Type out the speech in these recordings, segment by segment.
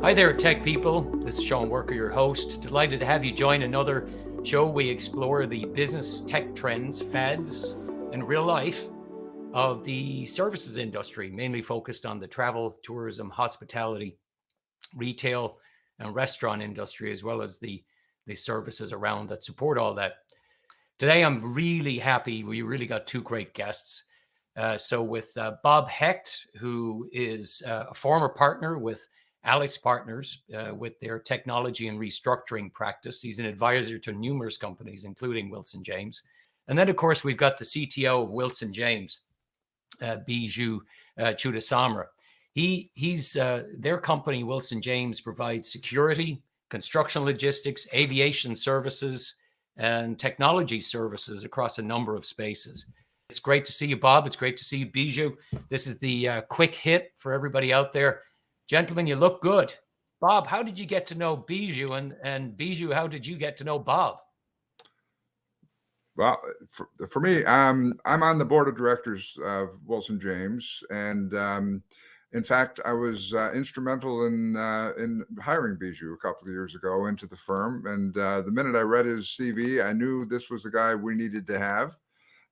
Hi there, tech people. This is Sean Worker, your host. Delighted to have you join another show. We explore the business tech trends, fads, and real life of the services industry, mainly focused on the travel, tourism, hospitality, retail, and restaurant industry, as well as the services around that support all that. Today, I'm really happy. We really got two great guests. So with Bob Hecht, who is a former partner with Alex Partners with their technology and restructuring practice. He's an advisor to numerous companies, including Wilson James. And then, of course, we've got the CTO of Wilson James, Biju Chudasama. He's their company, Wilson James, provides security, construction logistics, aviation services, and technology services across a number of spaces. It's great to see you, Bob. It's great to see you, Biju. This is the quick hit for everybody out there. Gentlemen, you look good. Bob, how did you get to know Biju? And Biju, how did you get to know Bob? Well, for me, I'm on the board of directors of Wilson James, and in fact, I was instrumental in hiring Biju a couple of years ago into the firm. And the minute I read his CV, I knew this was the guy we needed to have.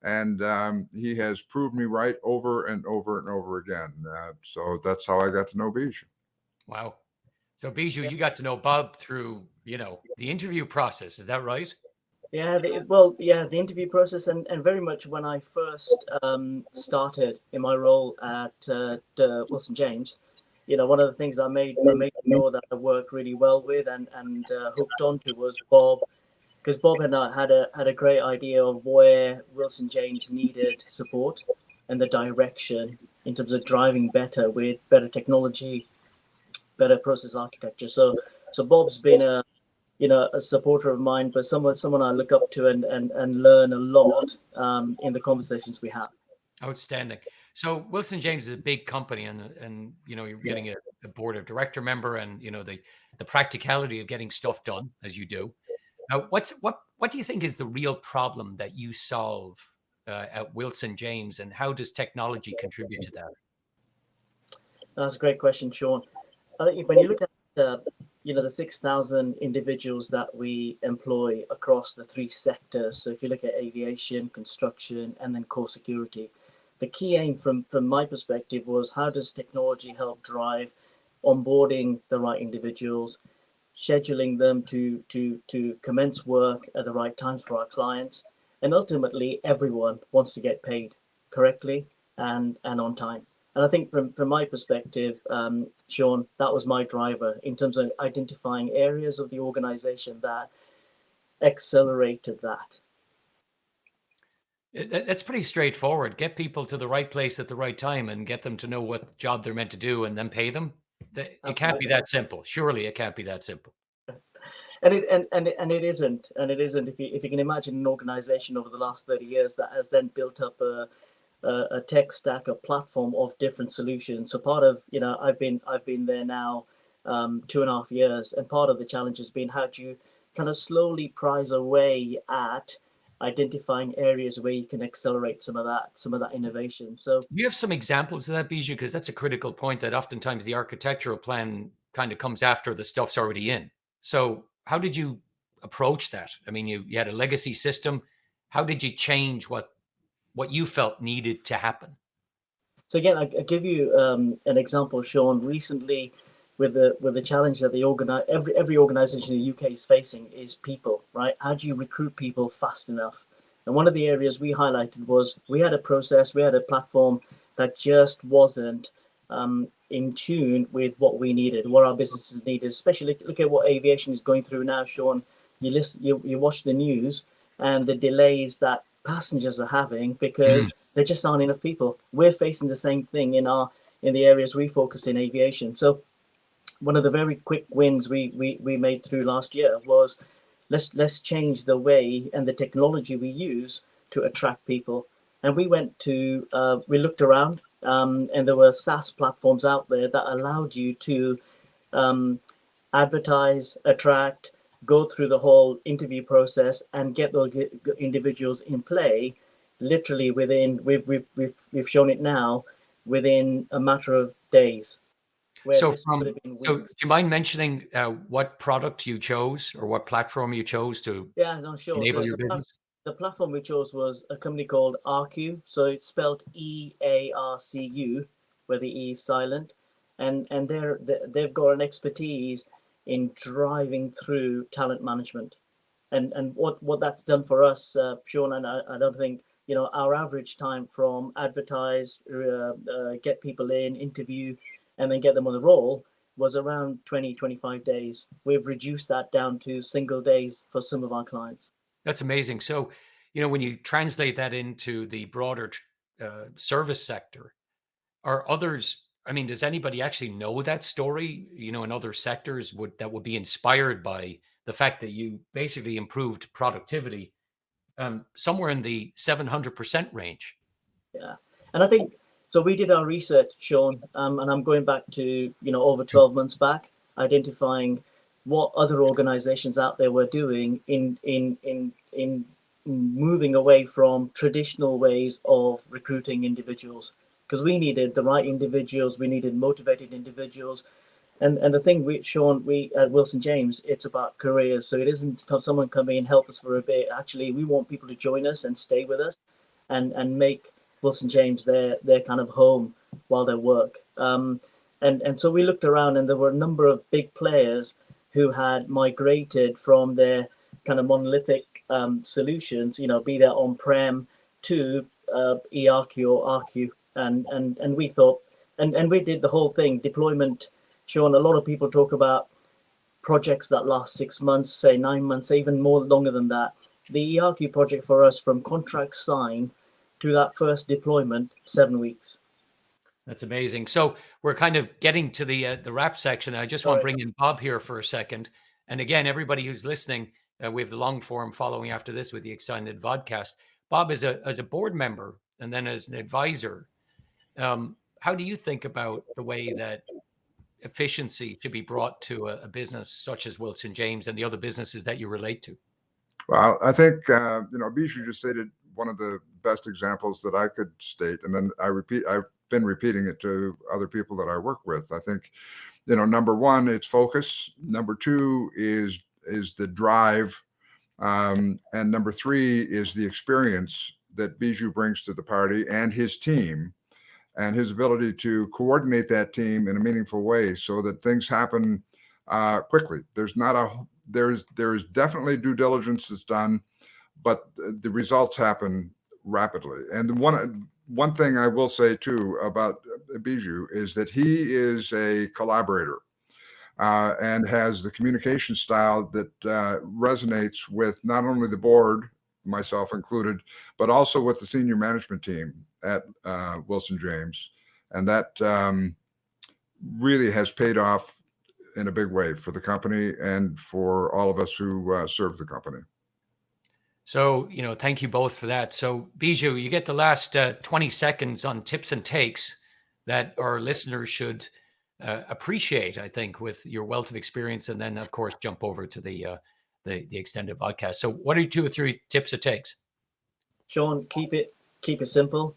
And he has proved me right over and over and over again. So that's how I got to know Biju. Wow. So Biju, you got to know Bob through, the interview process. Is that right? Yeah, the interview process, and very much when I first started in my role at Wilson James, one of the things I made sure that I worked really well with and hooked onto was Bob, because Bob and I had a great idea of where Wilson James needed support and the direction in terms of driving better with better technology, better process architecture. So Bob's been a supporter of mine, but someone I look up to and learn a lot in the conversations we have. Outstanding. So Wilson James is a big company, and you're getting a board of director member, and the practicality of getting stuff done as you do. Now, what do you think is the real problem that you solve at Wilson James, and how does technology contribute to that? That's a great question, Sean. I think when you look at the 6,000 individuals that we employ across the three sectors. So if you look at aviation, construction, and then core security, the key aim from my perspective was how does technology help drive onboarding the right individuals, scheduling them to commence work at the right times for our clients, and ultimately everyone wants to get paid correctly and on time. And I think from my perspective, Sean, that was my driver in terms of identifying areas of the organization that accelerated that. That's pretty straightforward. Get people to the right place at the right time and get them to know what job they're meant to do and then pay them. It can't be that simple. Surely it can't be that simple. And it isn't. And it isn't. If you can imagine an organization over the last 30 years that has then built up a tech stack, a platform of different solutions. So part of, I've been there now 2.5 years, and part of the challenge has been how do you kind of slowly prize away at identifying areas where you can accelerate some of that innovation. So you have some examples of that, Biju, because that's a critical point that oftentimes the architectural plan kind of comes after the stuff's already in. So how did you approach that? I mean, you had a legacy system. How did you change what you felt needed to happen? So again, I give you an example, Sean. Recently, with the challenge that every organization in the UK is facing is people, right? How do you recruit people fast enough? And one of the areas we highlighted was we had a process, we had a platform that just wasn't in tune with what we needed, what our businesses needed. Especially look at what aviation is going through now, Sean. You watch the news and the delays that passengers are having because there just aren't enough people. We're facing the same thing in the areas we focus in aviation. So one of the very quick wins we made through last year was let's change the way and the technology we use to attract people. And we looked around and there were SaaS platforms out there that allowed you to advertise, attract, go through the whole interview process and get those individuals in play literally within, we've shown it now, within a matter of days. where this could have been so do weeks. you mind mentioning what product you chose or what platform you chose to Yeah, no, sure. enable So your business? the platform we chose was a company called RQ. So it's spelled EARCU, where the E is silent, and they've got an expertise in driving through talent management, and what that's done for us, Sean, and I don't think our average time from advertise, get people in, interview, and then get them on the roll was around 20-25 days. We've reduced that down to single days for some of our clients. That's amazing. So, when you translate that into the broader service sector, are others, I mean, does anybody actually know that story, in other sectors that would be inspired by the fact that you basically improved productivity somewhere in the 700% range? Yeah, and I think so. We did our research, Sean, and I'm going back to over 12 months back, identifying what other organisations out there were doing in moving away from traditional ways of recruiting individuals, because we needed the right individuals, we needed motivated individuals, and the thing with Sean, we at Wilson James, it's about careers. So it isn't someone come in help us for a bit. Actually, we want people to join us and stay with us, and make Wilson James their kind of home while they work. And so we looked around, and there were a number of big players who had migrated from their kind of monolithic solutions, be that on-prem to ERQ or RQ, and we thought, and we did the whole thing deployment. Sean, a lot of people talk about projects that last 6 months, say 9 months, even more longer than that. The ERQ project for us, from contract sign to that first deployment, 7 weeks. That's amazing. So we're kind of getting to the wrap section. I just want to bring in Bob here for a second. And again, everybody who's listening, we have the long form following after this with the extended vodcast. Bob, as a board member and then as an advisor, how do you think about the way that efficiency should be brought to a business such as Wilson James and the other businesses that you relate to? Well, I think Biju just stated one of the best examples that I could state, and then I've been repeating it to other people that I work with. I think, number one, it's focus. Number two is the drive, and number three is the experience that Biju brings to the party and his team, and his ability to coordinate that team in a meaningful way so that things happen quickly. There's definitely due diligence that's done, but the results happen rapidly. And one thing I will say too about Biju is that he is a collaborator and has the communication style that resonates with not only the board, myself included, but also with the senior management team at Wilson James. And that really has paid off in a big way for the company and for all of us who serve the company. So, thank you both for that. So, Biju, you get the last 20 seconds on tips and takes that our listeners should appreciate, I think, with your wealth of experience, and then, of course, jump over to the extended podcast. So, what are your 2 or 3 tips or takes? Sean, keep it simple.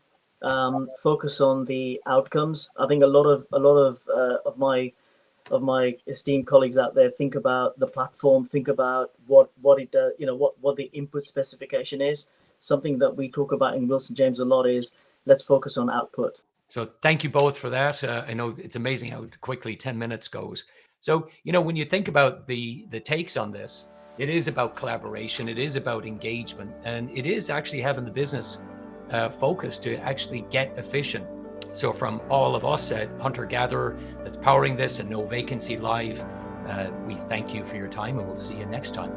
Focus on the outcomes. I think a lot of my esteemed colleagues out there think about the platform, think about what it does, what the input specification is. Something that we talk about in Wilson James a lot is let's focus on output. So thank you both for that. I know it's amazing how quickly 10 minutes goes. So, when you think about the takes on this, it is about collaboration, it is about engagement, and it is actually having the business focus to actually get efficient. So from all of us at Hunter Gatherer that's powering this and No Vacancy Live, we thank you for your time, and we'll see you next time.